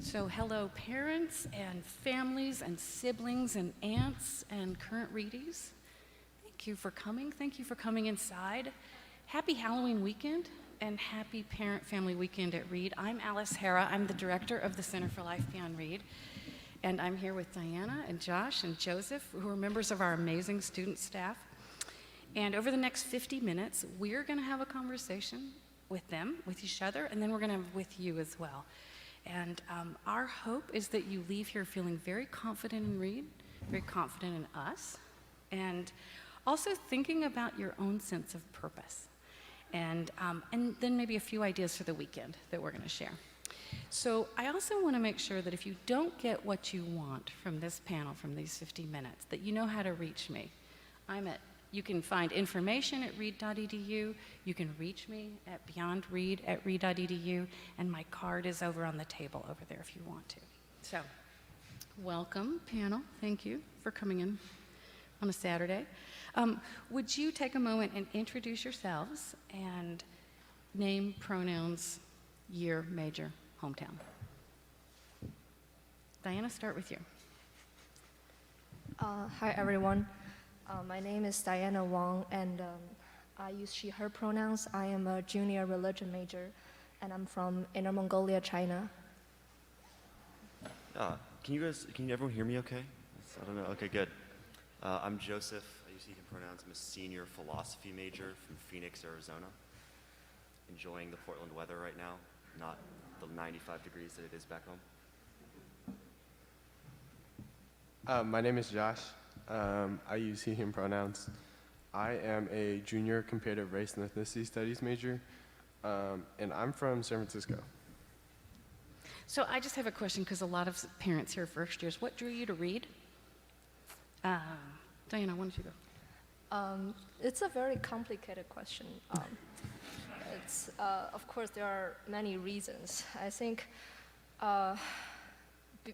So hello parents and families and siblings and aunts and current readies. Thank you for coming. Thank you for coming inside. Happy Halloween weekend and happy parent-family weekend at Reed. I'm Alice Hara. I'm the director of the Center for Life Beyond Reed. And I'm here with Diana and Josh and Joseph, who are members of our amazing student staff. And over the next 50 minutes, we're going to have a conversation with them, with each other, and then we're going to have with you as well. And our hope is that you leave here feeling very confident in Reed, very confident in us, and also thinking about your own sense of purpose. And then maybe a few ideas for the weekend that we're going to share. So I also want to make sure that if you don't get what you want from this panel, from these 50 minutes, that you know how to reach me. You can find information at reed.edu. You can reach me at beyondreed@reed.edu, and my card is over on the table over there if you want to. So, welcome, panel. Thank you for coming in on a Saturday. Would you take a moment and introduce yourselves and name, pronouns, year, major, hometown? Diana, start with you. Hi, everyone. My name is Diana Wong, and I use she, her pronouns. I am a junior religion major, and I'm from Inner Mongolia, China. Can everyone hear me okay? I don't know. Okay, good. I'm Joseph. I use he, him pronouns. I'm a senior philosophy major from Phoenix, Arizona. Enjoying the Portland weather right now, not the 95 degrees that it is back home. My name is Josh. I use he, him pronouns. I am a junior comparative race and ethnicity studies major, and I'm from San Francisco. So I just have a question because a lot of parents here first years. What drew you to Reed? Diana, why don't you go? It's a very complicated question. Of course, there are many reasons. I think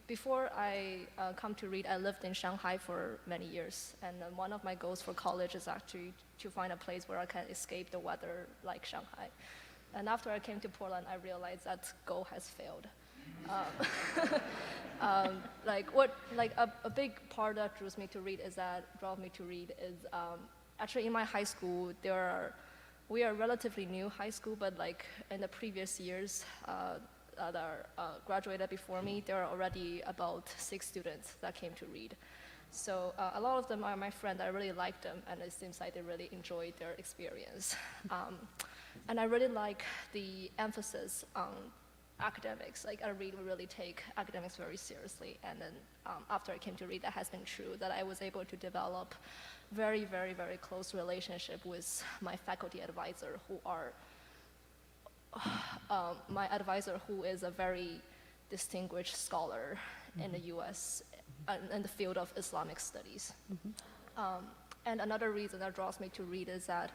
before I come to Reed, I lived in Shanghai for many years, and one of my goals for college is actually to find a place where I can escape the weather like Shanghai. And after I came to Portland, I realized that goal has failed. A big part that draws me to Reed is actually in my high school we are relatively new high school, but like in the previous years that are graduated before me, there are already about 6 students that came to Reed. So a lot of them are my friends. I really like them, and it seems like they really enjoyed their experience. And I really like the emphasis on academics. Like at Reed, we really take academics very seriously. And then after I came to Reed, that has been true, that I was able to develop very, very, very close relationship with my faculty advisor, my advisor who is a very distinguished scholar in the US in the field of Islamic studies. And another reason that draws me to Reed is that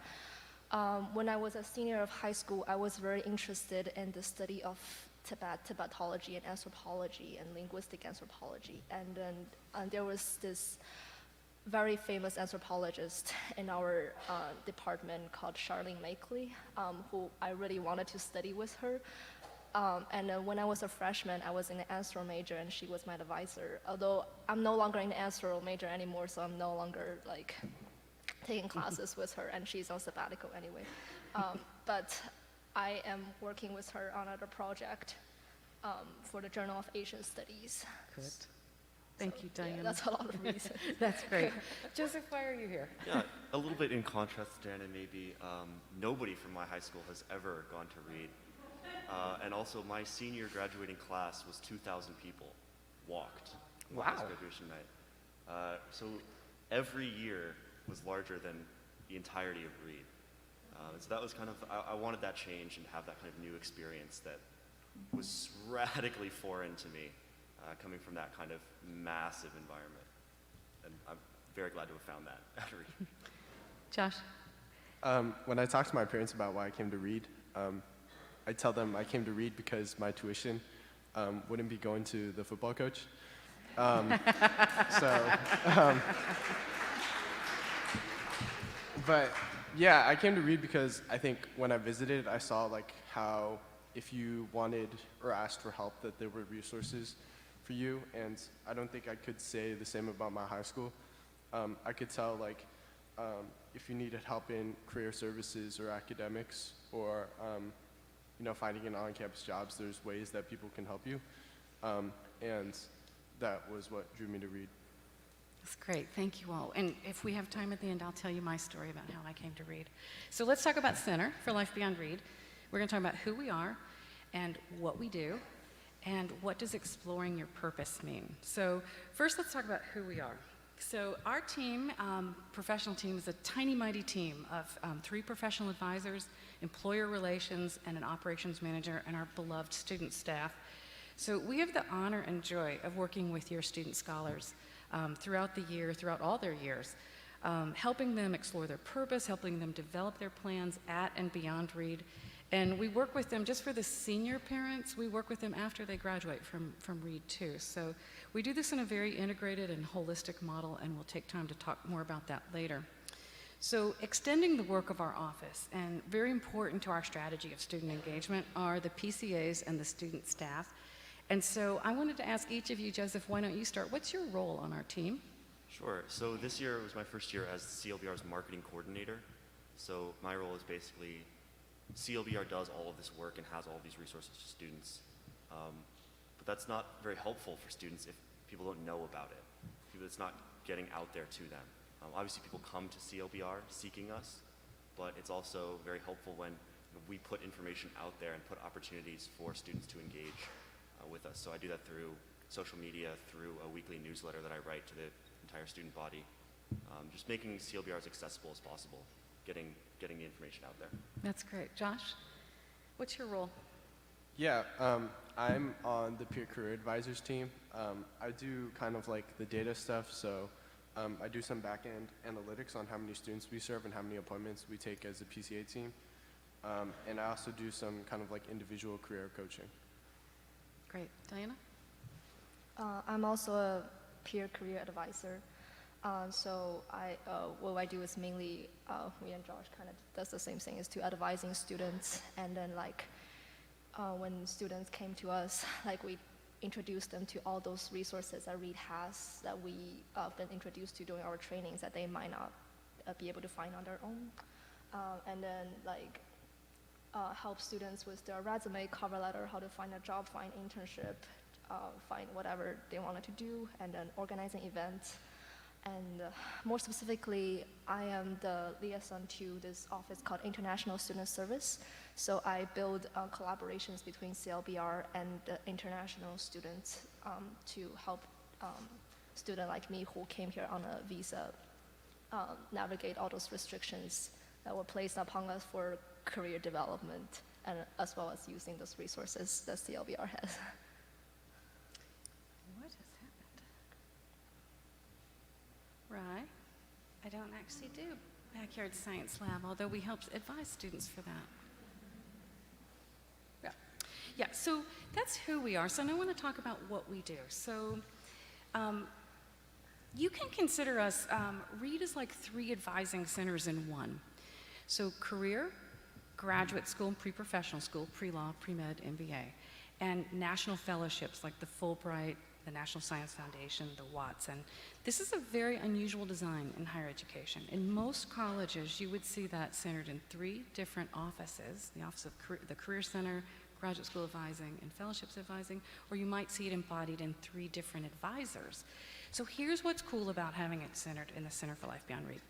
when I was a senior of high school, I was very interested in the study of Tibetology and anthropology and linguistic anthropology. And then there was this very famous anthropologist in our department called Charlene Makeley, who I really wanted to study with her. And when I was a freshman, I was in the anthro major, and she was my advisor. Although I'm no longer in the anthro major anymore, so I'm no longer like taking classes with her, and she's on sabbatical anyway. But I am working with her on another project for the Journal of Asian Studies. Good. Thank you, Diana. Yeah, that's a lot of reasons. That's great. Joseph, why are you here? Yeah, a little bit in contrast to Diana, maybe nobody from my high school has ever gone to Reed. And also my senior graduating class was 2,000 people walked. Wow. On graduation night. So every year was larger than the entirety of Reed. So that was kind of, I wanted that change and have that kind of new experience that was radically foreign to me, coming from that kind of massive environment. And I'm very glad to have found that at Reed. Josh? When I talk to my parents about why I came to Reed, I tell them I came to Reed because my tuition wouldn't be going to the football coach. But yeah, I came to Reed because I think when I visited, I saw like how if you wanted or asked for help, that there were resources for you. And I don't think I could say the same about my high school. I could tell, like, if you needed help in career services or academics or finding an on-campus jobs, there's ways that people can help you. And that was what drew me to Reed. That's great. Thank you all. And if we have time at the end, I'll tell you my story about how I came to Reed. So let's talk about Center for Life Beyond Reed. We're going to talk about who we are and what we do and what does exploring your purpose mean. So first, let's talk about who we are. So our team, professional team, is a tiny, mighty team of 3 professional advisors, employer relations, and an operations manager, and our beloved student staff. So we have the honor and joy of working with your student scholars throughout the year, throughout all their years, helping them explore their purpose, helping them develop their plans at and beyond Reed. And we work with them, just for the senior parents, we work with them after they graduate from Reed too. So we do this in a very integrated and holistic model, and we'll take time to talk more about that later. So extending the work of our office, and very important to our strategy of student engagement, are the PCAs and the student staff. And so I wanted to ask each of you, Joseph, why don't you start? What's your role on our team? Sure. So this year was my first year as CLBR's marketing coordinator. So my role is basically, CLBR does all of this work and has all of these resources to students. But that's not very helpful for students if people don't know about it. It's not getting out there to them. Obviously, people come to CLBR seeking us, but it's also very helpful when we put information out there and put opportunities for students to engage with us. So I do that through social media, through a weekly newsletter that I write to the entire student body, just making CLBR as accessible as possible, getting the information out there. That's great. Josh, what's your role? Yeah, I'm on the peer career advisors team. I do kind of like the data stuff, so I do some back-end analytics on how many students we serve and how many appointments we take as a PCA team. And I also do some kind of like individual career coaching. Great. Diana? I'm also a peer career advisor. So what I do is mainly, me and Josh kind of does the same thing, is to advising students, and then when students came to us, we introduced them to all those resources that Reed has that we've been introduced to during our trainings that they might not be able to find on their own. And then help students with their resume, cover letter, how to find a job, find internship, find whatever they wanted to do, and then organizing events. And more specifically, I am the liaison to this office called International Student Service. So I build collaborations between CLBR and the international students to help students like me who came here on a visa navigate all those restrictions that were placed upon us for career development, and as well as using those resources that CLBR has. What has happened? Right. I don't actually do backyard science lab, although we help advise students for that. Yeah, so that's who we are. So now I want to talk about what we do. So you can consider us, Reed is like 3 advising centers in one. So career, graduate school, and pre-professional school, pre-law, pre-med, MBA, and national fellowships like the Fulbright, the National Science Foundation, the Watts. And this is a very unusual design in higher education. In most colleges, you would see that centered in 3 different offices: the Office of the Career Center, Graduate School Advising, and Fellowships Advising, or you might see it embodied in 3 different advisors. So here's what's cool about having it centered in the Center for Life Beyond Reed.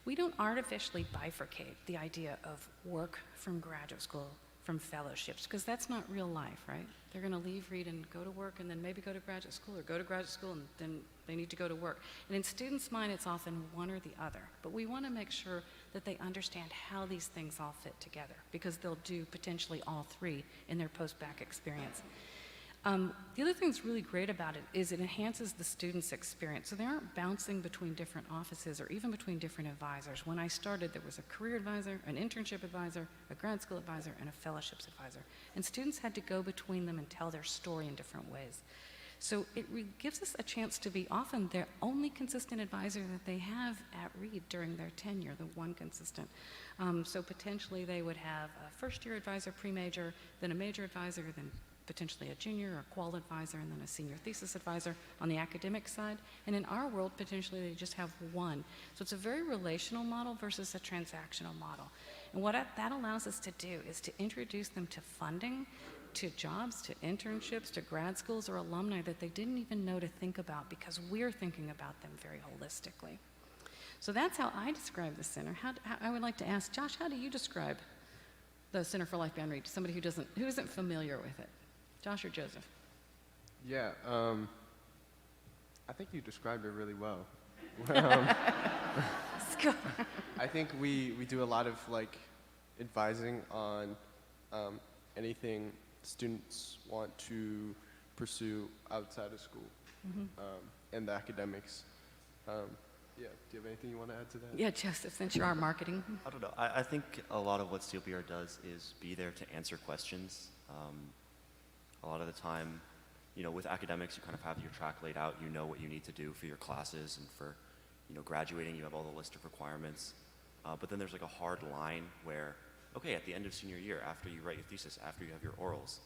We don't artificially bifurcate the idea of work from graduate school from fellowships, because that's not real life, right? They're going to leave Reed and go to work and then maybe go to graduate school, or go to graduate school and then they need to go to work. And in students' mind, it's often one or the other. But we want to make sure that they understand how these things all fit together, because they'll do potentially all 3 in their post-bac experience. The other thing that's really great about it is it enhances the student's experience. So they aren't bouncing between different offices or even between different advisors. When I started, there was a career advisor, an internship advisor, a grad school advisor, and a fellowships advisor. And students had to go between them and tell their story in different ways. So it gives us a chance to be often their only consistent advisor that they have at Reed during their tenure, the one consistent. So potentially they would have a first-year advisor pre-major, then a major advisor, then potentially a junior or qual advisor, and then a senior thesis advisor on the academic side. And in our world, potentially they just have one. So it's a very relational model versus a transactional model. And what that allows us to do is to introduce them to funding, to jobs, to internships, to grad schools or alumni that they didn't even know to think about because we're thinking about them very holistically. So that's how I describe the center. I would like to ask Josh, how do you describe the Center for Life Beyond Reed to somebody who isn't familiar with it? Josh or Joseph? Yeah, I think you described it really well. Let's go. I think we do a lot of like advising on anything students want to pursue outside of school and the academics. Yeah, do you have anything you want to add to that? Yeah, Joseph, since you are marketing. I don't know. I think a lot of what CLBR does is be there to answer questions. A lot of the time, you know, with academics, you kind of have your track laid out. You know what you need to do for your classes, and for, you know, graduating, you have all the list of requirements. But then there's like a hard line where, okay, at the end of senior year, after you write your thesis, after you have your orals,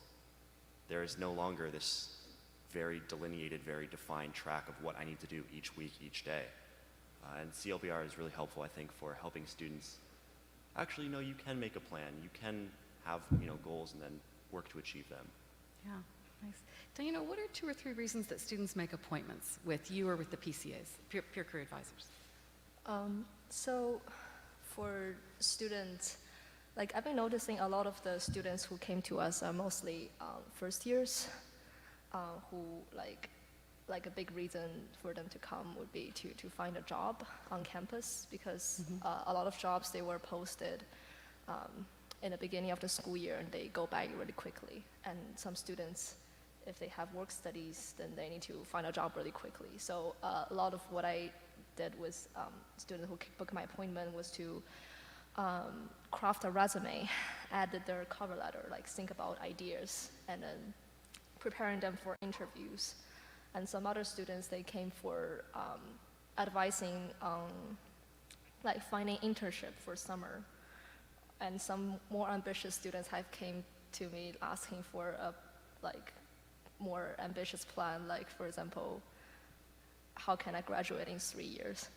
there is no longer this very delineated, very defined track of what I need to do each week, each day. And CLBR is really helpful, I think, for helping students actually know you can make a plan. You can have, you know, goals and then work to achieve them. Yeah, nice. Diana, what are 2 or 3 reasons that students make appointments with you or with the PCAs, peer career advisors? So for students, like I've been noticing a lot of the students who came to us are mostly first years, who like a big reason for them to come would be to find a job on campus, because a lot of jobs, they were posted in the beginning of the school year and they go back really quickly. And some students, if they have work studies, then they need to find a job really quickly. So a lot of what I did with students who booked my appointment was to craft a resume, add their cover letter, like think about ideas, and then preparing them for interviews. And some other students, they came for advising on like finding internship for summer. And some more ambitious students have came to me asking for a like more ambitious plan, like for example, how can I graduate in 3 years?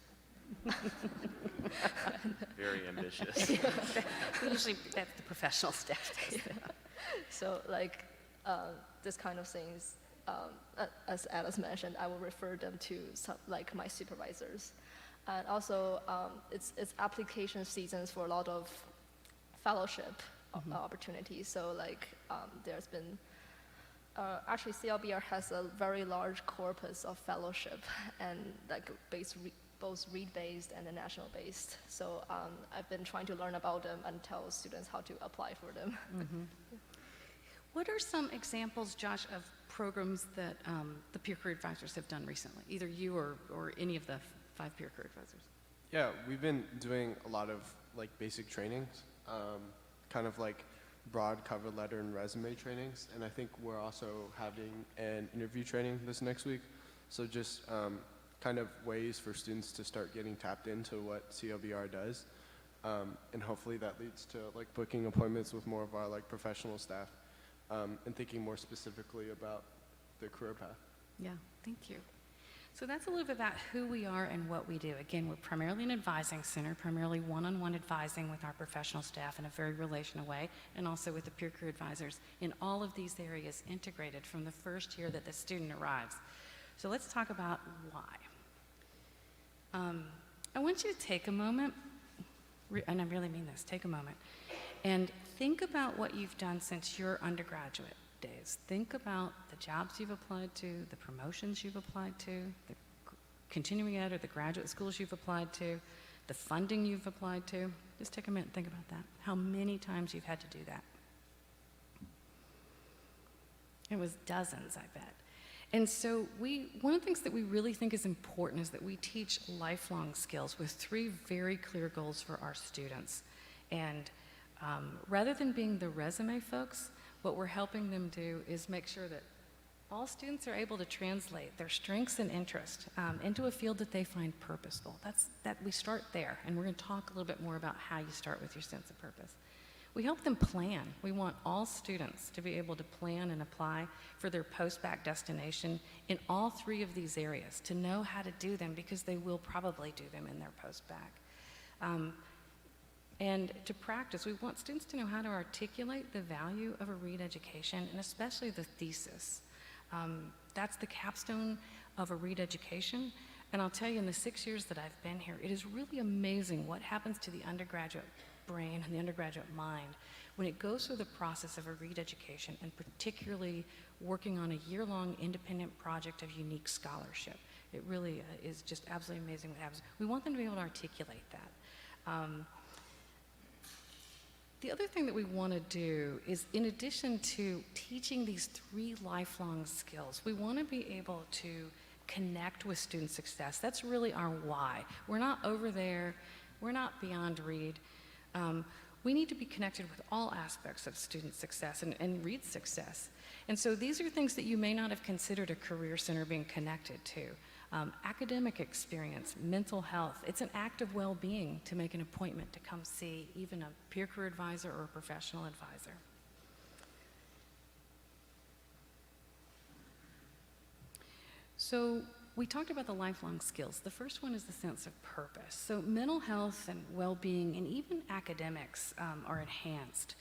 Very ambitious. Usually that's the professional staff. So like this kind of things, as Alice mentioned, I will refer them to some, like my supervisors. And also it's application seasons for a lot of fellowship opportunities. So like there's been, actually CLBR has a very large corpus of fellowship, and like both Reed-based and the national-based. So I've been trying to learn about them and tell students how to apply for them. What are some examples, Josh, of programs that the peer career advisors have done recently, either you or any of the 5 peer career advisors? Yeah, we've been doing a lot of like basic trainings, kind of like broad cover letter and resume trainings, and I think we're also having an interview training this next week. So just kind of ways for students to start getting tapped into what CLBR does, and hopefully that leads to like booking appointments with more of our like professional staff, and thinking more specifically about their career path. Yeah, thank you. So that's a little bit about who we are and what we do. Again, we're primarily an advising center, primarily one-on-one advising with our professional staff in a very relational way, and also with the peer career advisors in all of these areas integrated from the first year that the student arrives. So let's talk about why. I want you to take a moment, and I really mean this, take a moment, and think about what you've done since your undergraduate days. Think about the jobs you've applied to, the promotions you've applied to, the continuing ed or the graduate schools you've applied to, the funding you've applied to. Just take a minute and think about that. How many times you've had to do that. It was dozens, I bet. And so one of the things that we really think is important is that we teach lifelong skills with 3 very clear goals for our students. And rather than being the resume folks, what we're helping them do is make sure that all students are able to translate their strengths and interests into a field that they find purposeful. We start there, and we're going to talk a little bit more about how you start with your sense of purpose. We help them plan. We want all students to be able to plan and apply for their post-bac destination in all three of these areas, to know how to do them because they will probably do them in their post-bac. And to practice, we want students to know how to articulate the value of a Reed education, and especially the thesis. That's the capstone of a Reed education. And I'll tell you, in the 6 years that I've been here, it is really amazing what happens to the undergraduate brain and the undergraduate mind when it goes through the process of a Reed education, and particularly working on a year-long independent project of unique scholarship. It really is just absolutely amazing what happens. We want them to be able to articulate that. The other thing that we want to do is, in addition to teaching these 3 lifelong skills, we want to be able to connect with student success. That's really our why. We're not over there. We're not beyond Reed. We need to be connected with all aspects of student success and Reed success. And so these are things that you may not have considered a career center being connected to. Academic experience, mental health. It's an act of well-being to make an appointment to come see even a peer career advisor or a professional advisor. So we talked about the lifelong skills. The first one is the sense of purpose. So mental health and well-being and even academics are enhanced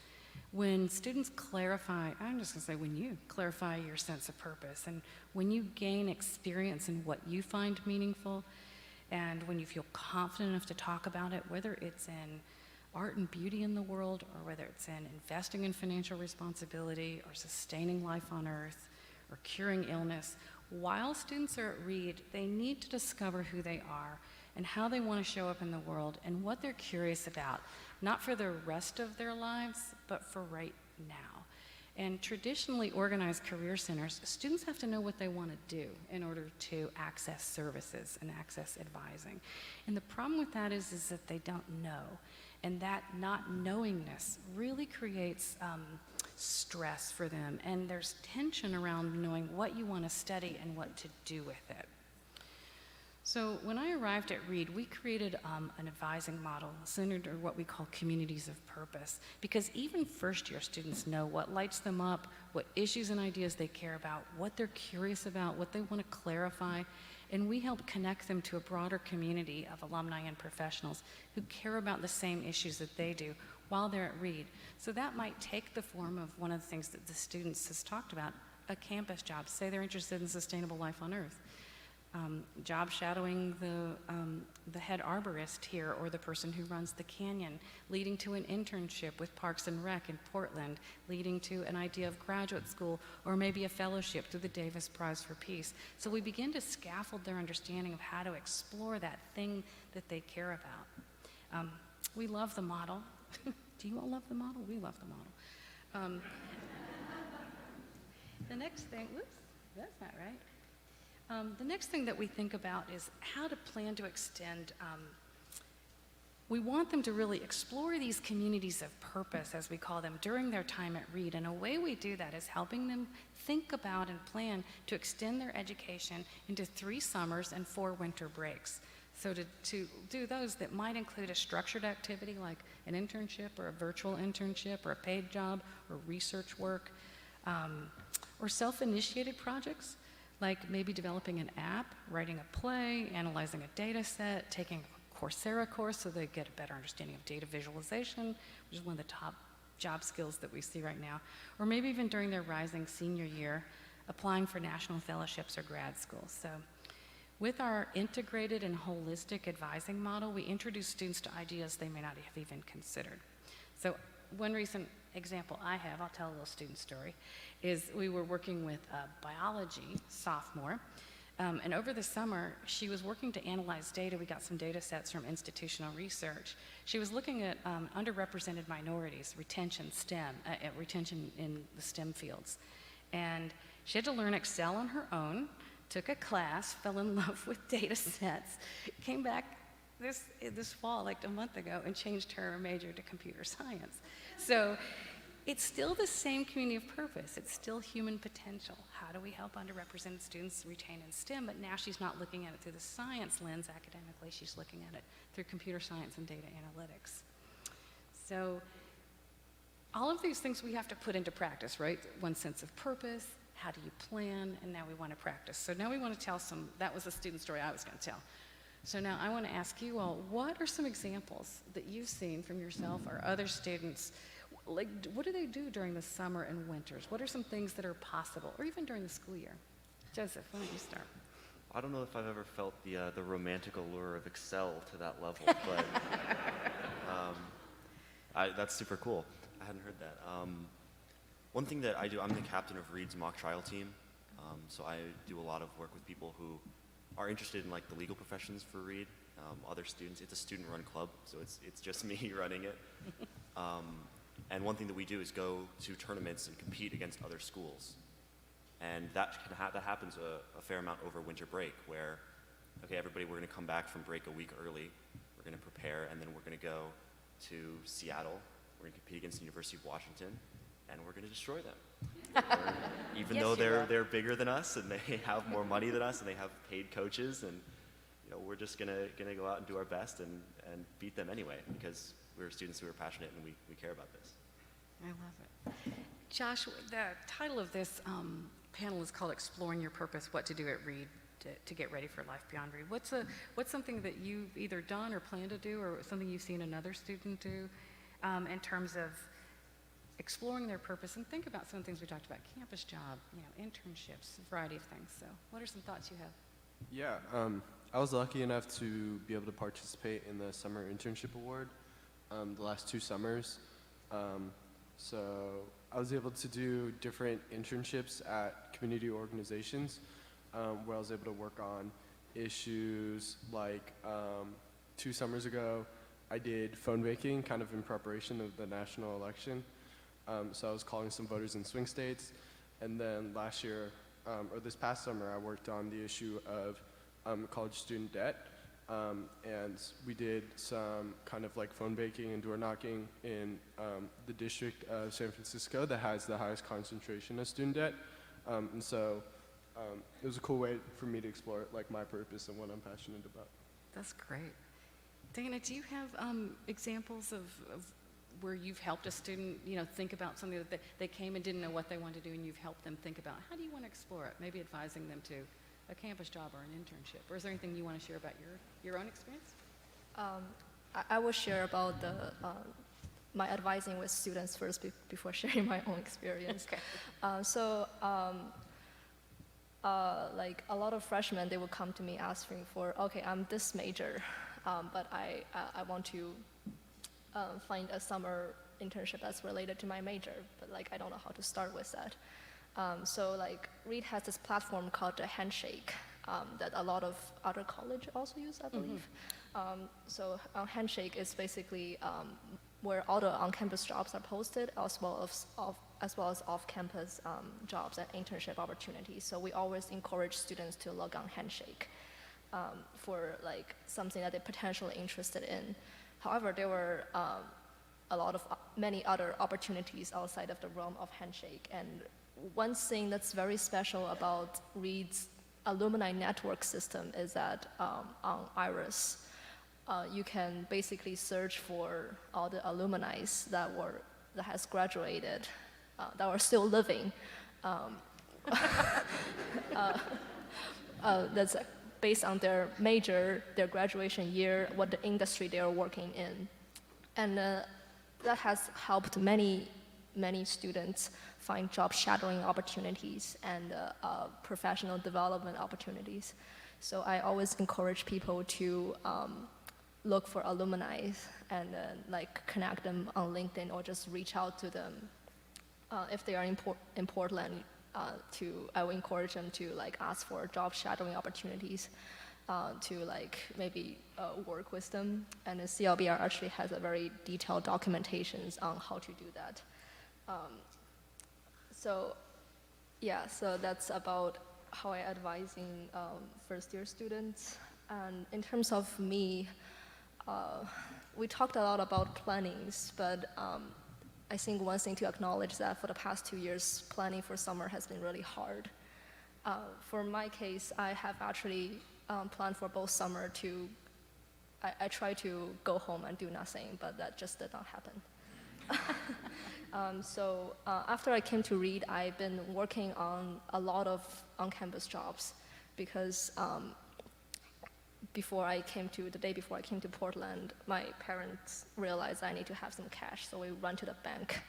when students clarify, I'm just going to say when you clarify your sense of purpose, and when you gain experience in what you find meaningful, and when you feel confident enough to talk about it, whether it's in art and beauty in the world, or whether it's in investing in financial responsibility, or sustaining life on earth, or curing illness. While students are at Reed, they need to discover who they are and how they want to show up in the world and what they're curious about, not for the rest of their lives, but for right now. And traditionally organized career centers, students have to know what they want to do in order to access services and access advising. And the problem with that is that they don't know. And that not knowingness really creates stress for them. And there's tension around knowing what you want to study and what to do with it. So when I arrived at Reed, we created an advising model centered on what we call communities of purpose, because even first-year students know what lights them up, what issues and ideas they care about, what they're curious about, what they want to clarify, and we help connect them to a broader community of alumni and professionals who care about the same issues that they do while they're at Reed. So that might take the form of one of the things that the students has talked about, a campus job. Say they're interested in sustainable life on Earth. Job shadowing the head arborist here, or the person who runs the canyon, leading to an internship with Parks and Rec in Portland, leading to an idea of graduate school, or maybe a fellowship through the Davis Prize for Peace. So we begin to scaffold their understanding of how to explore that thing that they care about. We love the model. Do you all love the model? We love the model. The next thing, whoops, that's not right. The next thing that we think about is how to plan to extend. We want them to really explore these communities of purpose, as we call them, during their time at Reed. And a way we do that is helping them think about and plan to extend their education into 3 summers and 4 winter breaks. So to do those that might include a structured activity like an internship or a virtual internship or a paid job or research work, or self-initiated projects, like maybe developing an app, writing a play, analyzing a data set, taking a Coursera course so they get a better understanding of data visualization, which is one of the top job skills that we see right now, or maybe even during their rising senior year, applying for national fellowships or grad schools. So with our integrated and holistic advising model, we introduce students to ideas they may not have even considered. So one recent example I have, I'll tell a little student story, is we were working with a biology sophomore, and over the summer, she was working to analyze data. We got some data sets from institutional research. She was looking at underrepresented minorities, retention in the STEM fields. And she had to learn Excel on her own, took a class, fell in love with data sets, came back this fall, like a month ago, and changed her major to computer science. So it's still the same community of purpose. It's still human potential. How do we help underrepresented students retain in STEM? But now she's not looking at it through the science lens academically. She's looking at it through computer science and data analytics. So all of these things we have to put into practice, right? One sense of purpose, how do you plan, and now we want to practice. So now we want to tell that was a student story I was going to tell. So now I want to ask you all, what are some examples that you've seen from yourself or other students? Like, what do they do during the summer and winters? What are some things that are possible, or even during the school year? Joseph, why don't you start? I don't know if I've ever felt the romantic allure of Excel to that level, but that's super cool. I hadn't heard that. One thing that I do, I'm the captain of Reed's mock trial team, so I do a lot of work with people who are interested in like the legal professions for Reed, other students. It's a student-run club, so it's just me running it. And one thing that we do is go to tournaments and compete against other schools. And that happens a fair amount over winter break, where, okay, everybody, we're going to come back from break a week early. We're going to prepare, and then we're going to go to Seattle. We're going to compete against the University of Washington, and we're going to destroy them. Even Yes, though you will. they're bigger than us, and they have more money than us, and they have paid coaches, and we're just going to go out and do our best and beat them anyway, because we're students who are passionate and we care about this. I love it. Josh, the title of this panel is called Exploring Your Purpose, What to Do at Reed to Get Ready for Life Beyond Reed. What's something that you've either done or plan to do, or something you've seen another student do in terms of exploring their purpose? And think about some of the things we talked about, campus job, internships, a variety of things. So what are some thoughts you have? Yeah, I was lucky enough to be able to participate in the Summer Internship Award the last 2 summers. So I was able to do different internships at community organizations where I was able to work on issues like 2 summers ago, I did phone banking kind of in preparation of the national election. So I was calling some voters in swing states. And then last year, or this past summer, I worked on the issue of college student debt. And we did some kind of like phone banking and door knocking in the district of San Francisco that has the highest concentration of student debt. And so it was a cool way for me to explore like my purpose and what I'm passionate about. That's great. Dana, do you have examples of where you've helped a student, think about something that they came and didn't know what they wanted to do, and you've helped them think about how do you want to explore it? Maybe advising them to a campus job or an internship. Or is there anything you want to share about your own experience? I will share about my advising with students first before sharing my own experience. Okay. Like a lot of freshmen, they would come to me asking for, okay, I'm this major, but I want to find a summer internship that's related to my major, but like I don't know how to start with that. So like Reed has this platform called the Handshake that a lot of other colleges also use, I believe. So Handshake is basically where all the on-campus jobs are posted, as well as off-campus jobs and internship opportunities. So we always encourage students to log on Handshake for like something that they're potentially interested in. However, there were many other opportunities outside of the realm of Handshake. And one thing that's very special about Reed's alumni network system is that on Iris, you can basically search for all the alumni that has graduated, that are still living. That's based on their major, their graduation year, what the industry they are working in. And that has helped many students find job shadowing opportunities and professional development opportunities. So I always encourage people to look for alumni and like connect them on LinkedIn or just reach out to them. If they are in Portland, I will encourage them to like ask for job shadowing opportunities to like maybe work with them. And the CLBR actually has a very detailed documentations on how to do that. So that's about how I advising first year students. And in terms of me, we talked a lot about plannings, but I think one thing to acknowledge that for the past 2 years, planning for summer has been really hard. For my case, I have actually planned for both summer to, I try to go home and do nothing, but that just did not happen. So after I came to Reed, I've been working on a lot of on-campus jobs because the day before I came to Portland, my parents realized I need to have some cash, so we went to the bank,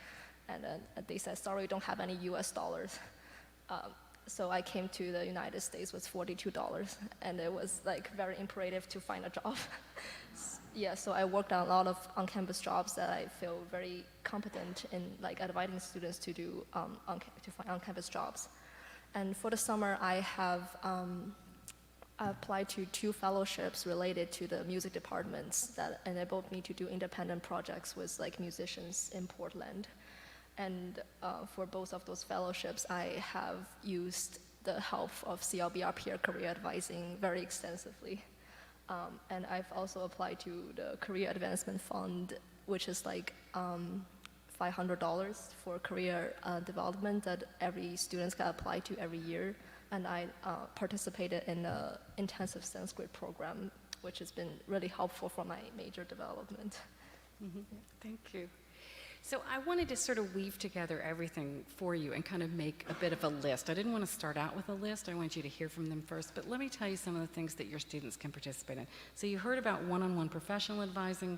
and then they said, sorry, we don't have any US dollars. So I came to the United States with $42, and it was like very imperative to find a job. Yeah, so I worked on a lot of on-campus jobs that I feel very competent in, like advising students to do to find on-campus jobs. And for the summer, I have applied to 2 fellowships related to the music departments that enabled me to do independent projects with like musicians in Portland. And for both of those fellowships, I have used the help of CLBR peer career advising very extensively. And I've also applied to the Career Advancement Fund, which is like $500 for career development that every student can apply to every year. And I participated in the intensive Sanskrit program, which has been really helpful for my major development. Mm-hmm. Thank you. So I wanted to sort of weave together everything for you and kind of make a bit of a list. I didn't want to start out with a list. I want you to hear from them first, but let me tell you some of the things that your students can participate in. So you heard about one-on-one professional advising.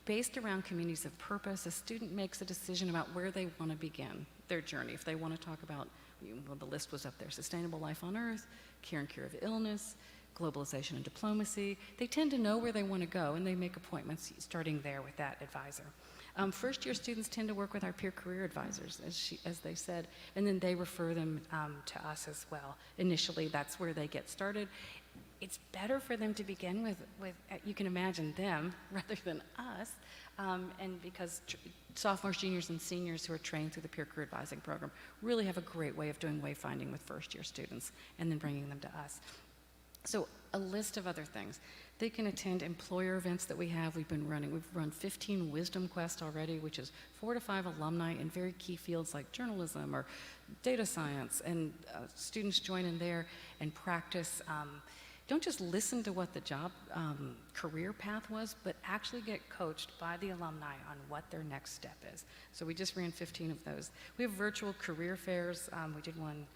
Based around communities of purpose, a student makes a decision about where they want to begin their journey. If they want to talk about, well, the list was up there, sustainable life on Earth, care and cure of illness, globalization and diplomacy, they tend to know where they want to go, and they make appointments starting there with that advisor. First-year students tend to work with our peer career advisors, as they said, and then they refer them to us as well. Initially, that's where they get started. It's better for them to begin with you can imagine them rather than us, and because sophomores, juniors, and seniors who are trained through the peer career advising program really have a great way of doing wayfinding with first-year students and then bringing them to us. So a list of other things. They can attend employer events that we have. We've run 15 Wisdom Quest already, which is 4 to 5 alumni in very key fields like journalism or data science, and students join in there and practice. Don't just listen to what the job career path was, but actually get coached by the alumni on what their next step is. So we just ran 15 of those. We have virtual career fairs. We did one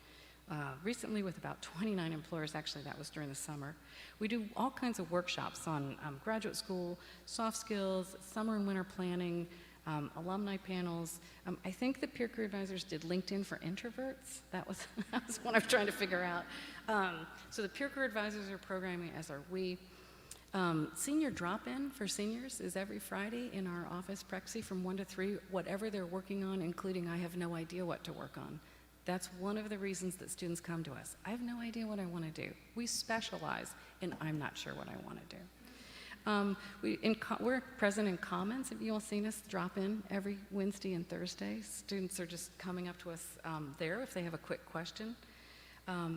recently with about 29 employers. Actually, that was during the summer. We do all kinds of workshops on graduate school, soft skills, summer and winter planning, alumni panels. I think the peer career advisors did LinkedIn for introverts. That was what I'm trying to figure out. So the peer career advisors are programming, as are we. Senior drop-in for seniors is every Friday in our office, Prexy, from 1 to 3, whatever they're working on, including I have no idea what to work on. That's one of the reasons that students come to us. I have no idea what I want to do. We specialize in I'm not sure what I want to do. We're present in Commons. Have you all seen us drop in every Wednesday and Thursday? Students are just coming up to us there if they have a quick question.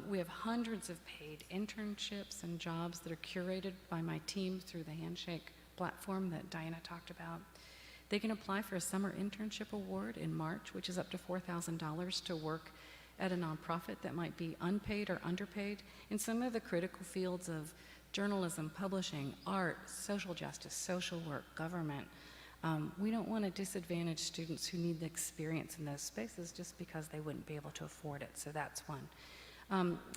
We have hundreds of paid internships and jobs that are curated by my team through the Handshake platform that Diana talked about. They can apply for a summer internship award in March, which is up to $4,000 to work at a nonprofit that might be unpaid or underpaid in some of the critical fields of journalism, publishing, art, social justice, social work, government. We don't want to disadvantage students who need the experience in those spaces just because they wouldn't be able to afford it, so that's one.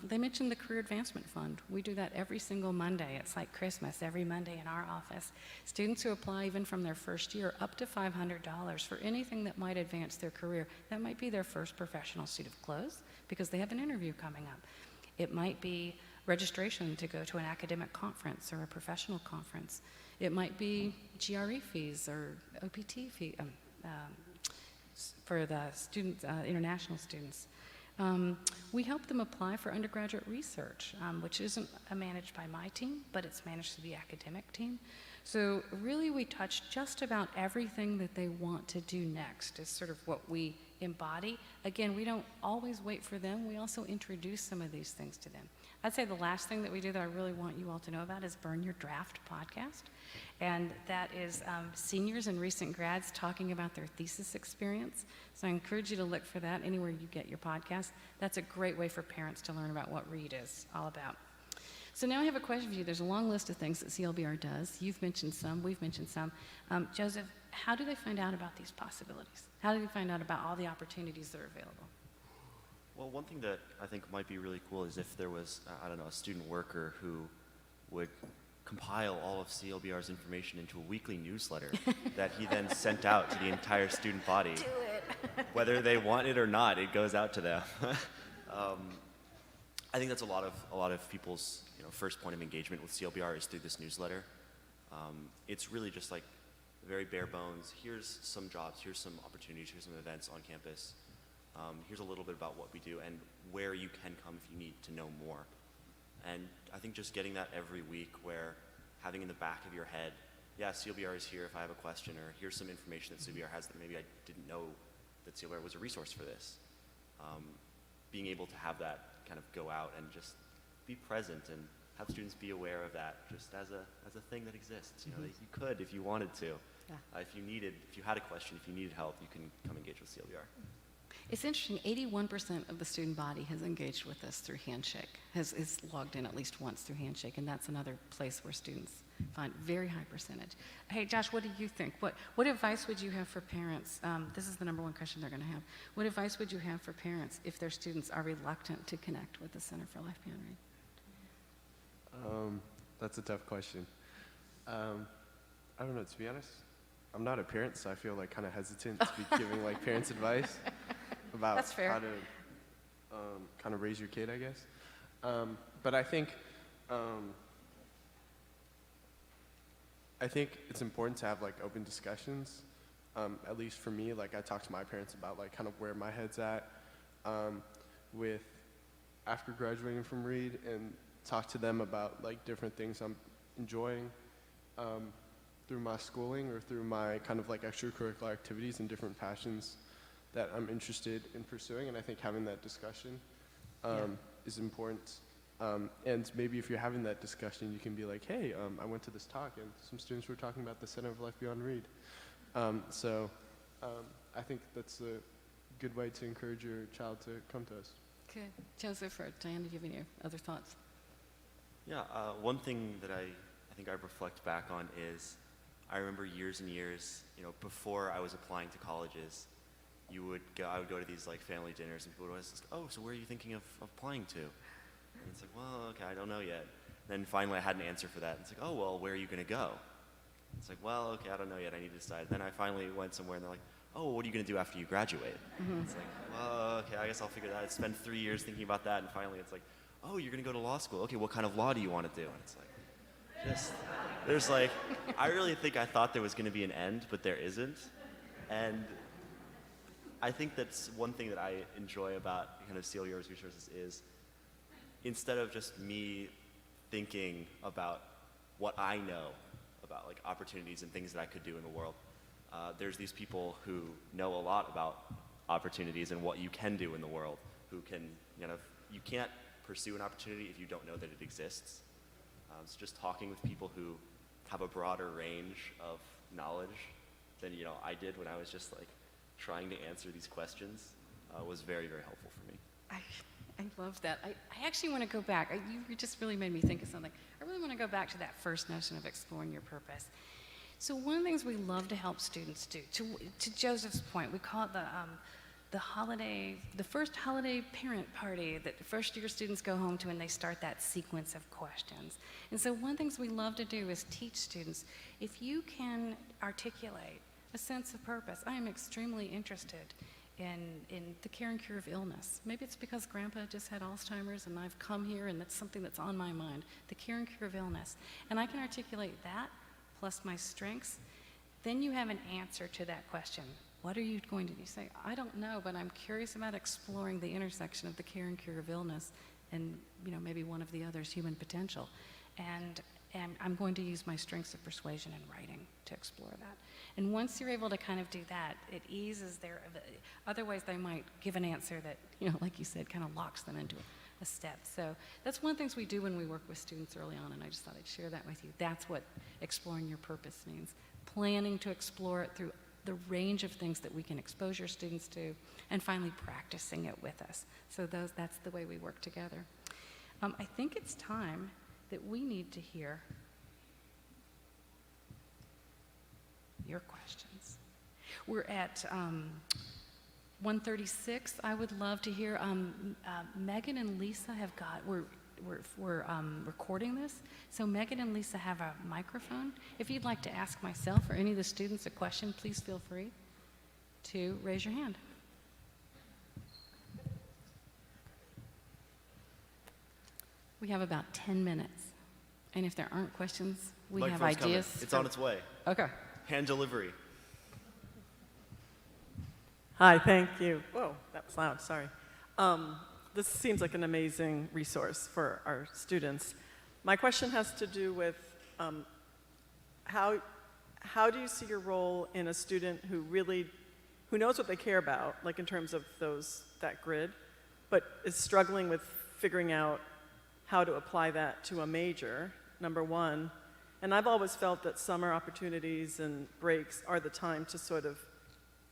They mentioned the Career Advancement Fund. We do that every single Monday. It's like Christmas every Monday in our office. Students who apply even from their first year up to $500 for anything that might advance their career. That might be their first professional suit of clothes because they have an interview coming up. It might be registration to go to an academic conference or a professional conference. It might be GRE fees or OPT fee for the students, international students. We help them apply for undergraduate research, which isn't managed by my team, but it's managed through the academic team. So really we touch just about everything that they want to do next is sort of what we embody. Again, we don't always wait for them. We also introduce some of these things to them. I'd say the last thing that we do that I really want you all to know about is Burn Your Draft podcast. And that is seniors and recent grads talking about their thesis experience. So I encourage you to look for that anywhere you get your podcast. That's a great way for parents to learn about what READ is all about. So now I have a question for you. There's a long list of things that CLBR does. You've mentioned some, we've mentioned some. Joseph, how do they find out about these possibilities? How do they find out about all the opportunities that are available? Well, one thing that I think might be really cool is if there was, I don't know, a student worker who would compile all of CLBR's information into a weekly newsletter that he then sent out to the entire student body. Do it. Whether they want it or not, it goes out to them. I think that's a lot of people's first point of engagement with CLBR is through this newsletter. It's really just like very bare bones. Here's some jobs, here's some opportunities, here's some events on campus. Here's a little bit about what we do and where you can come if you need to know more. And I think just getting that every week where having in the back of your head, yeah, CLBR is here if I have a question, or here's some information that CLBR has that maybe I didn't know that CLBR was a resource for this. Being able to have that kind of go out and just be present and have students be aware of that just as a thing that exists. That you could if you wanted to. Yeah. If you had a question, if you needed help, you can come engage with CLBR. It's interesting, 81% of the student body has engaged with us through Handshake, is logged in at least once through Handshake, and that's another place where students find very high percentage. Hey, Josh, what do you think? What advice would you have for parents? This is the number one question they're going to have. What advice would you have for parents if their students are reluctant to connect with the Center for Life Beyond Read? That's a tough question. I don't know, to be honest. I'm not a parent, so I feel like kind of hesitant to be giving like parents advice about That's fair. how to kind of raise your kid, I guess. But I think it's important to have like open discussions. At least for me, like I talk to my parents about like kind of where my head's at with after graduating from Reed, and talk to them about like different things I'm enjoying through my schooling or through my kind of like extracurricular activities and different passions that I'm interested in pursuing. And I think having that discussion is important. And maybe if you're having that discussion, you can be like, hey, I went to this talk and some students were talking about the Center of Life Beyond Read. So I think that's a good way to encourage your child to come to us. Good. Joseph or Diane, do you have any other thoughts? Yeah, one thing that I think I reflect back on is I remember years and years, before I was applying to colleges, I would go to these like family dinners and people would always ask, oh, so where are you thinking of applying to? And it's like, well, okay, I don't know yet. Then finally I had an answer for that. It's like, oh, well, where are you going to go? It's like, well, okay, I don't know yet. I need to decide. Then I finally went somewhere and they're like, oh, what are you going to do after you graduate? Mm-hmm. It's like, well, okay, I guess I'll figure that out. I spent 3 years thinking about that, and finally it's like, oh, you're going to go to law school. Okay, what kind of law do you want to do? And it's like, there's like, I really think I thought there was going to be an end, but there isn't. And I think that's one thing that I enjoy about kind of CLBR's resources is instead of just me thinking about what I know about like opportunities and things that I could do in the world, there's these people who know a lot about opportunities and what you can do in the world, who can, you can't pursue an opportunity if you don't know that it exists. So just talking with people who have a broader range of knowledge than I did when I was just like trying to answer these questions was very, very helpful for me. I love that. I actually want to go back. You just really made me think of something. I really want to go back to that first notion of exploring your purpose. So one of the things we love to help students do, to Joseph's point, we call it the first holiday parent party that first-year students go home to, and they start that sequence of questions. And so one of the things we love to do is teach students, if you can articulate a sense of purpose, I am extremely interested in the care and cure of illness. Maybe it's because Grandpa just had Alzheimer's and I've come here and that's something that's on my mind, the care and cure of illness. And I can articulate that plus my strengths. Then you have an answer to that question. What are you going to do? You say, I don't know, but I'm curious about exploring the intersection of the care and cure of illness and maybe one of the others, human potential. And and I'm going to use my strengths of persuasion and writing to explore that. And once you're able to kind of do that, it eases their, otherwise they might give an answer that, like you said, kind of locks them into a step. So that's one of the things we do when we work with students early on, and I just thought I'd share that with you. That's what exploring your purpose means. Planning to explore it through the range of things that we can expose your students to, and finally practicing it with us. So that's the way we work together. I think it's time that we need to hear your questions. We're at 1:36. I would love to hear. Megan and Lisa have got. We're recording this, so Megan and Lisa have a microphone. If you'd like to ask myself or any of the students a question, please feel free to raise your hand. We have about 10 minutes, and if there aren't questions, we have Microphone's coming. ideas. It's on its way. Okay. Hand delivery. Hi, thank you. Whoa, that was loud, sorry. This seems like an amazing resource for our students. My question has to do with how do you see your role in a student who knows what they care about, like in terms of that grid, but is struggling with figuring out how to apply that to a major, number one. And I've always felt that summer opportunities and breaks are the time to sort of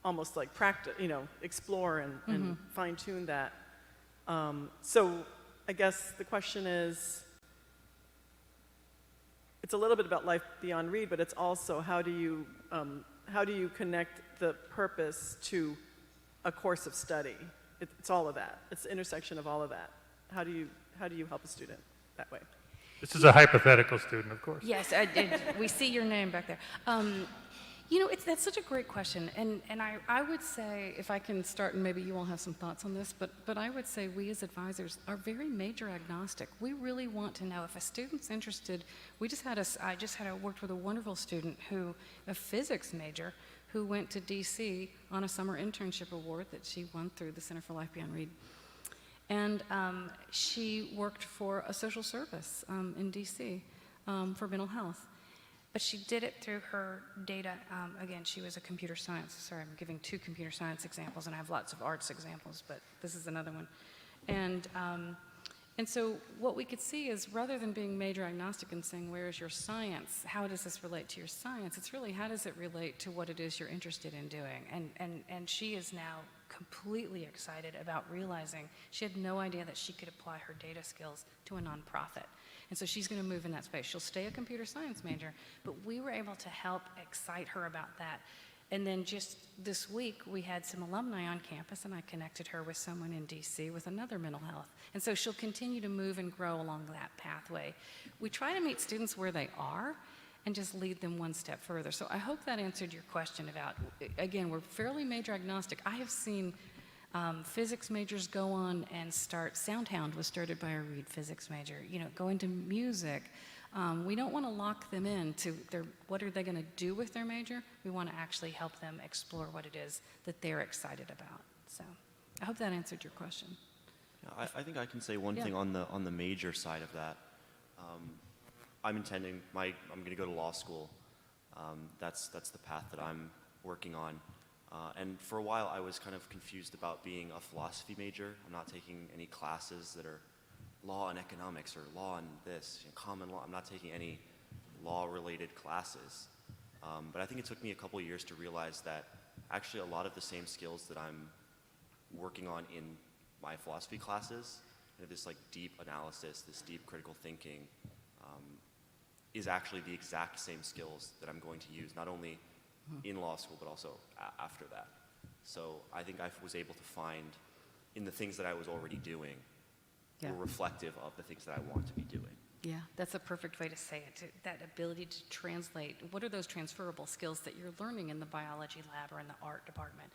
almost like practice, explore and fine-tune that. So I guess the question is, it's a little bit about life beyond read, but it's also how do you connect the purpose to a course of study? It's all of that. It's the intersection of all of that. How do you help a student that way? This is a hypothetical student, of course. Yes, we see your name back there. That's such a great question, and I would say, if I can start, and maybe you all have some thoughts on this, but I would say we as advisors are very major agnostic. We really want to know if a student's interested. I just worked with a wonderful student a physics major, who went to DC on a summer internship award that she won through the Center for Life Beyond Read. And she worked for a social service in DC for mental health. But she did it through her data. Again, she was a computer science. Sorry, I'm giving 2 computer science examples, and I have lots of arts examples, but this is another one. And so what we could see is, rather than being major agnostic and saying, where is your science? How does this relate to your science? It's really, how does it relate to what it is you're interested in doing? And she is now completely excited about realizing she had no idea that she could apply her data skills to a nonprofit. And so she's going to move in that space. She'll stay a computer science major, but we were able to help excite her about that. And then just this week, we had some alumni on campus, and I connected her with someone in DC with another mental health. And so she'll continue to move and grow along that pathway. We try to meet students where they are and just lead them one step further. So I hope that answered your question about, again, we're fairly major agnostic. I have seen physics majors go on and start. Soundhound was started by a Reed physics major. Go into music. We don't want to lock them into what are they going to do with their major. We want to actually help them explore what it is that they're excited about. So I hope that answered your question. Yeah, I think I can say one thing on the major side of that. I'm going to go to law school. That's the path that I'm working on. And for a while, I was kind of confused about being a philosophy major. I'm not taking any classes that are law and economics or law and this, common law. I'm not taking any law-related classes. But I think it took me a couple of years to realize that actually a lot of the same skills that I'm working on in my philosophy classes, this like deep analysis, this deep critical thinking, is actually the exact same skills that I'm going to use, not only in law school, but also after that. So I think I was able to find in the things that I was already doing were reflective of the things that I want to be doing. Yeah, that's a perfect way to say it. That ability to translate. What are those transferable skills that you're learning in the biology lab or in the art department?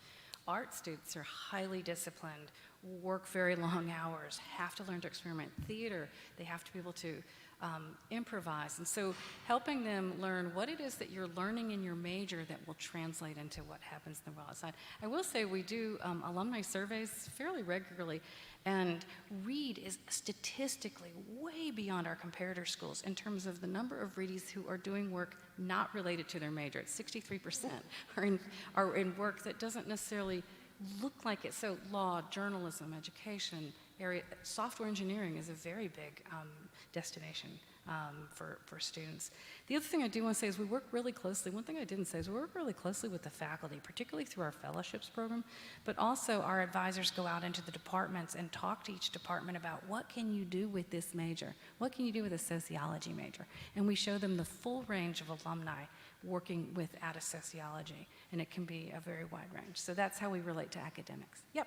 art students are highly disciplined, work very long hours, have to learn to experiment. Theater, they have to be able to improvise. And so helping them learn what it is that you're learning in your major that will translate into what happens in the world outside. I will say we do alumni surveys fairly regularly, and Reed is statistically way beyond our comparator schools in terms of the number of Reedies who are doing work not related to their major. It's 63% are in work that doesn't necessarily look like it. So law, journalism, education, area, software engineering is a very big destination for students. The other thing I do want to say is we work really closely. One thing I didn't say is we work really closely with the faculty, particularly through our fellowships program, but also our advisors go out into the departments and talk to each department about what can you do with this major? What can you do with a sociology major? And we show them the full range of alumni working at a sociology, and it can be a very wide range. So that's how we relate to academics. Yep.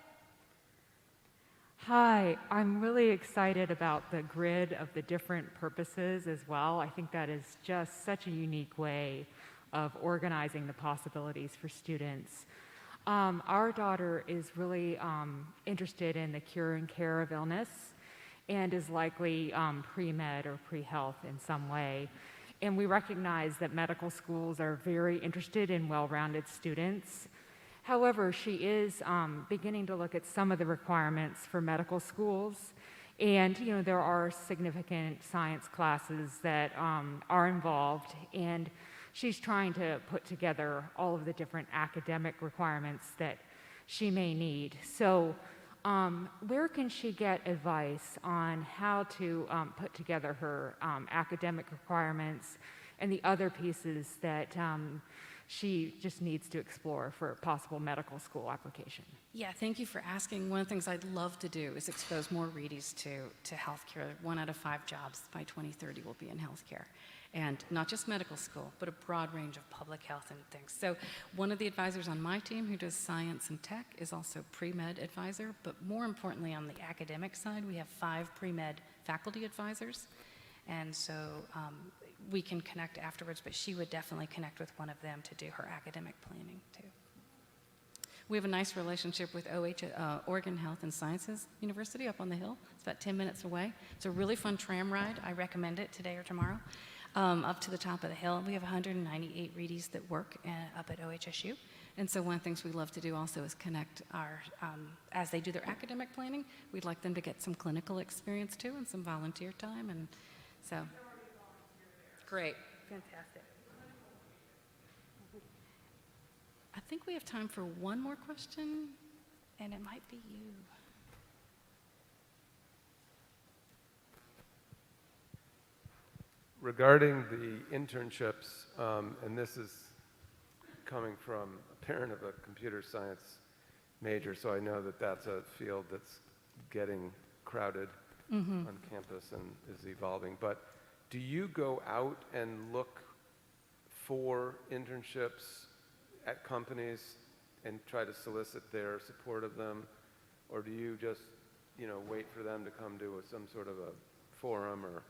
Hi, I'm really excited about the grid of the different purposes as well. I think that is just such a unique way of organizing the possibilities for students. Our daughter is really interested in the cure and care of illness and is likely pre-med or pre-health in some way. And we recognize that medical schools are very interested in well-rounded students. However, she is beginning to look at some of the requirements for medical schools, and there are significant science classes that are involved, and she's trying to put together all of the different academic requirements that she may need. So where can she get advice on how to put together her academic requirements and the other pieces that she just needs to explore for possible medical school application? Yeah, thank you for asking. One of the things I'd love to do is expose more Reedies to healthcare. 1 out of 5 jobs by 2030 will be in healthcare. And not just medical school, but a broad range of public health and things. So one of the advisors on my team who does science and tech is also pre-med advisor, but more importantly on the academic side, we have 5 pre-med faculty advisors. And so we can connect afterwards, but she would definitely connect with one of them to do her academic planning too. We have a nice relationship with Oregon Health and Sciences University up on the hill. It's about 10 minutes away. It's a really fun tram ride. I recommend it today or tomorrow. Up to the top of the hill. We have 198 Reedies that work up at OHSU. And so one of the things we love to do also is connect our, as they do their academic planning, we'd like them to get some clinical experience too and some volunteer time. And so, great, fantastic. I think we have time for one more question, and it might be you. Regarding the internships, and this is coming from a parent of a computer science major, so I know that that's a field that's getting crowded on campus and is evolving. But do you go out and look for internships at companies and try to solicit their support of them? Or do you just, wait for them to come to some sort of a forum or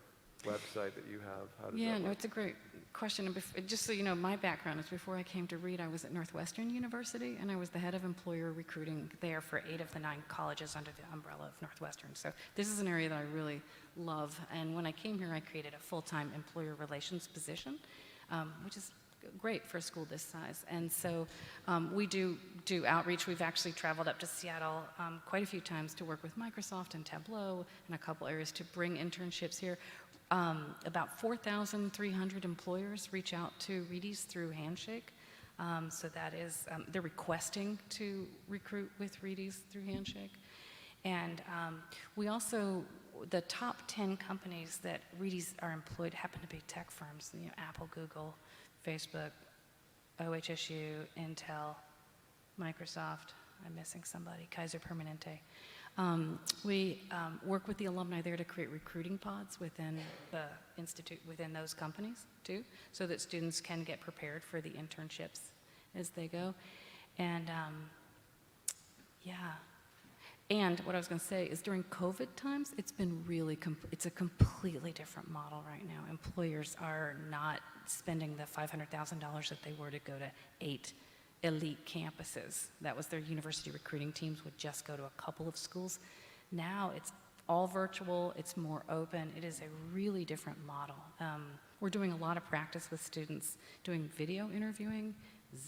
website that you have? How does that work? No, it's a great question. And just so you know, my background is before I came to Reed, I was at Northwestern University, and I was the head of employer recruiting there for 8 of the 9 colleges under the umbrella of Northwestern. So this is an area that I really love. And when I came here, I created a full-time employer relations position, which is great for a school this size. And so we do outreach. We've actually traveled up to Seattle quite a few times to work with Microsoft and Tableau and a couple areas to bring internships here. About 4,300 employers reach out to Reedies through Handshake. So that is, they're requesting to recruit with Reedies through Handshake. And we also, the top 10 companies that Reedies are employed happen to be tech firms, Apple, Google, Facebook, OHSU, Intel, Microsoft. I'm missing somebody, Kaiser Permanente. We work with the alumni there to create recruiting pods within the institute, within those companies too, so that students can get prepared for the internships as they go. And and what I was going to say is during COVID times, it's been really, it's a completely different model right now. Employers are not spending the $500,000 that they were to go to 8 elite campuses. That was their university recruiting teams would just go to a couple of schools. Now it's all virtual, it's more open, it is a really different model. We're doing a lot of practice with students doing video interviewing,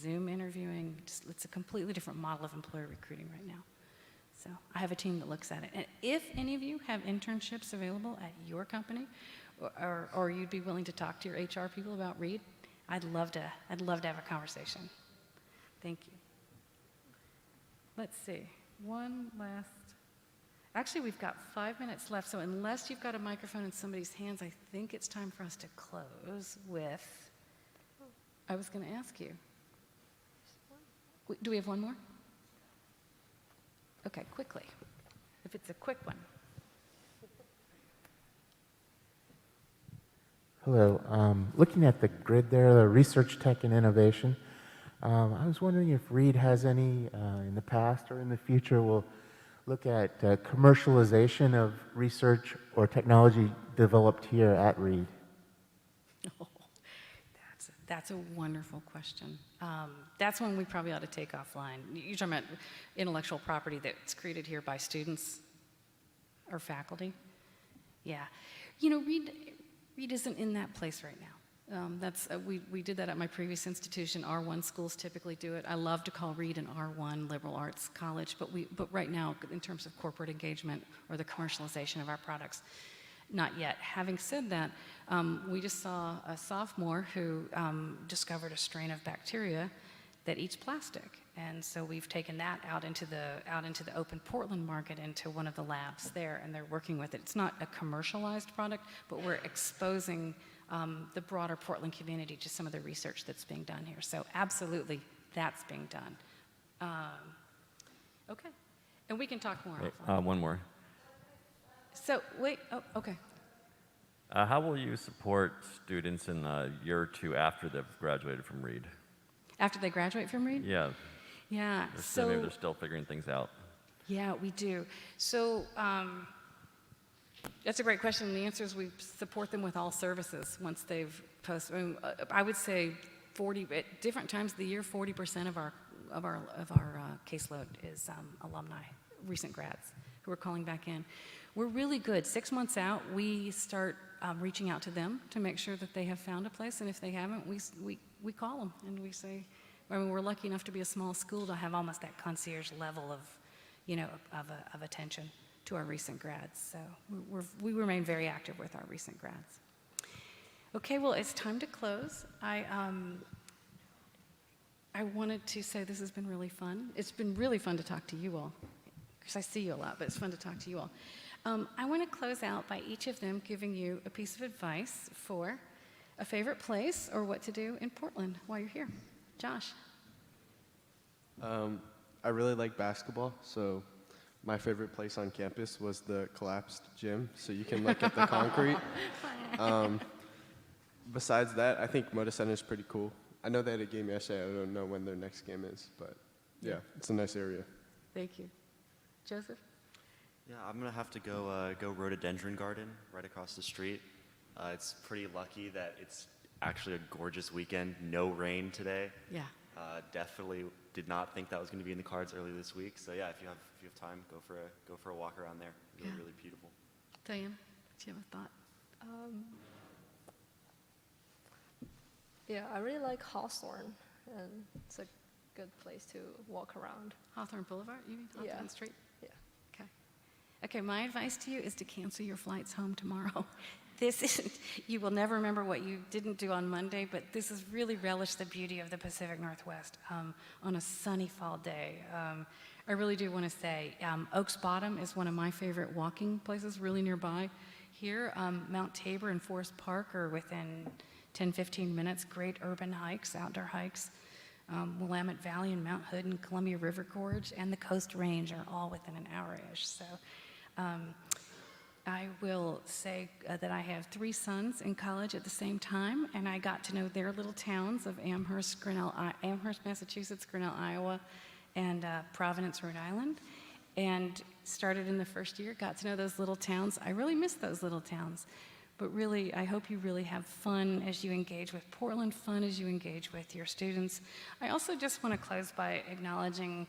Zoom interviewing. It's a completely different model of employer recruiting right now. So I have a team that looks at it. And if any of you have internships available at your company, or you'd be willing to talk to your HR people about Reed, I'd love to have a conversation. Thank you. Let's see, one last. Actually, we've got 5 minutes left, so unless you've got a microphone in somebody's hands, I think it's time for us to close with, I was going to ask you. Do we have one more? Okay, quickly, if it's a quick one. Hello. Looking at the grid there, the research, tech, and innovation, I was wondering if Reed has any, in the past or in the future, will look at commercialization of research or technology developed here at Reed. Oh, that's a wonderful question. That's one we probably ought to take offline. You're talking about intellectual property that's created here by students or faculty? Yeah. You know, Reed isn't in that place right now. We did that at my previous institution. R1 schools typically do it. I love to call Reed an R1 liberal arts college, but right now, in terms of corporate engagement or the commercialization of our products, not yet. Having said that, we just saw a sophomore who discovered a strain of bacteria that eats plastic, and so we've taken that out into the open Portland market, into one of the labs there, and they're working with it. It's not a commercialized product, but we're exposing the broader Portland community to some of the research that's being done here. So absolutely, that's being done. Okay, and we can talk more. Wait, one more. So wait, oh, okay. How will you support students in a year or two after they've graduated from Reed? After they graduate from Reed? Yeah. Yeah. Maybe they're still figuring things out. Yeah, we do. So that's a great question. The answer is we support them with all services once they've posted. I would say 40 at different times of the year. 40% of our caseload is alumni, recent grads who are calling back in. We're really good. 6 months out, we start reaching out to them to make sure that they have found a place, and if they haven't, we call them and we say, I mean, we're lucky enough to be a small school to have almost that concierge level of, of attention to our recent grads. So we remain very active with our recent grads. Okay, well, it's time to close. I wanted to say this has been really fun. It's been really fun to talk to you all, because I see you a lot, but it's fun to talk to you all. I want to close out by each of them giving you a piece of advice for a favorite place or what to do in Portland while you're here. Josh. I really like basketball, so my favorite place on campus was the collapsed gym, so you can look at the concrete. Besides that, I think Moda Center is pretty cool. I know they had a game yesterday. I don't know when their next game is, but yeah, it's a nice area. Thank you. Joseph? Yeah, I'm gonna have to go Rhododendron Garden right across the street. It's pretty lucky that it's actually a gorgeous weekend. No rain today. Yeah. Definitely did not think that was going to be in the cards early this week. So yeah, if you have time, go for a walk around there. Really, really beautiful. Diane, do you have a thought? Yeah, I really like Hawthorne, and it's a good place to walk around. Hawthorne Boulevard, you mean Hawthorne Yeah. Street? Yeah. Okay, my advice to you is to cancel your flights home tomorrow. This isn't, you will never remember what you didn't do on Monday, but this is really relish the beauty of the Pacific Northwest on a sunny fall day. I really do want to say Oaks Bottom is one of my favorite walking places really nearby here. Mount Tabor and Forest Park are within 10, 15 minutes. Great urban hikes, outdoor hikes. Willamette Valley and Mount Hood and Columbia River Gorge and the Coast Range are all within an hour-ish. So I will say that I have 3 sons in college at the same time, and I got to know their little towns of Amherst, Massachusetts, Grinnell, Iowa, and Providence, Rhode Island, and started in the first year, got to know those little towns. I really miss those little towns. But really, I hope you really have fun as you engage with Portland, fun as you engage with your students. I also just want to close by acknowledging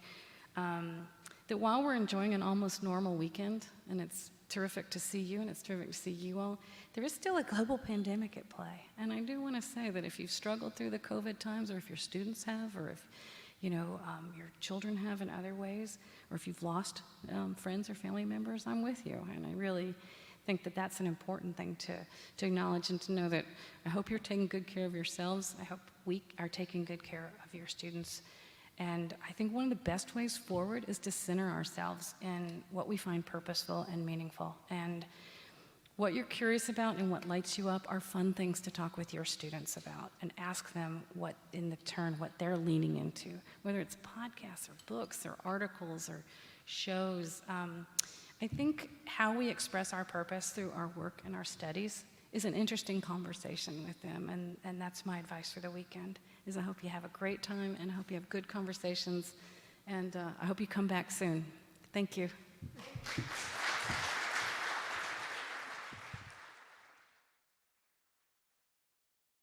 that while we're enjoying an almost normal weekend, and it's terrific to see you and it's terrific to see you all, there is still a global pandemic at play. And I do want to say that if you've struggled through the COVID times, or if your students have, or if your children have in other ways, or if you've lost friends or family members, I'm with you. And I really think that that's an important thing to acknowledge, and to know that I hope you're taking good care of yourselves. I hope we are taking good care of your students. And I think one of the best ways forward is to center ourselves in what we find purposeful and meaningful. And what you're curious about and what lights you up are fun things to talk with your students about, and ask them what they're leaning into, whether it's podcasts or books or articles or shows. I think how we express our purpose through our work and our studies is an interesting conversation with them, and that's my advice for the weekend, is I hope you have a great time, and I hope you have good conversations, and I hope you come back soon. Thank you.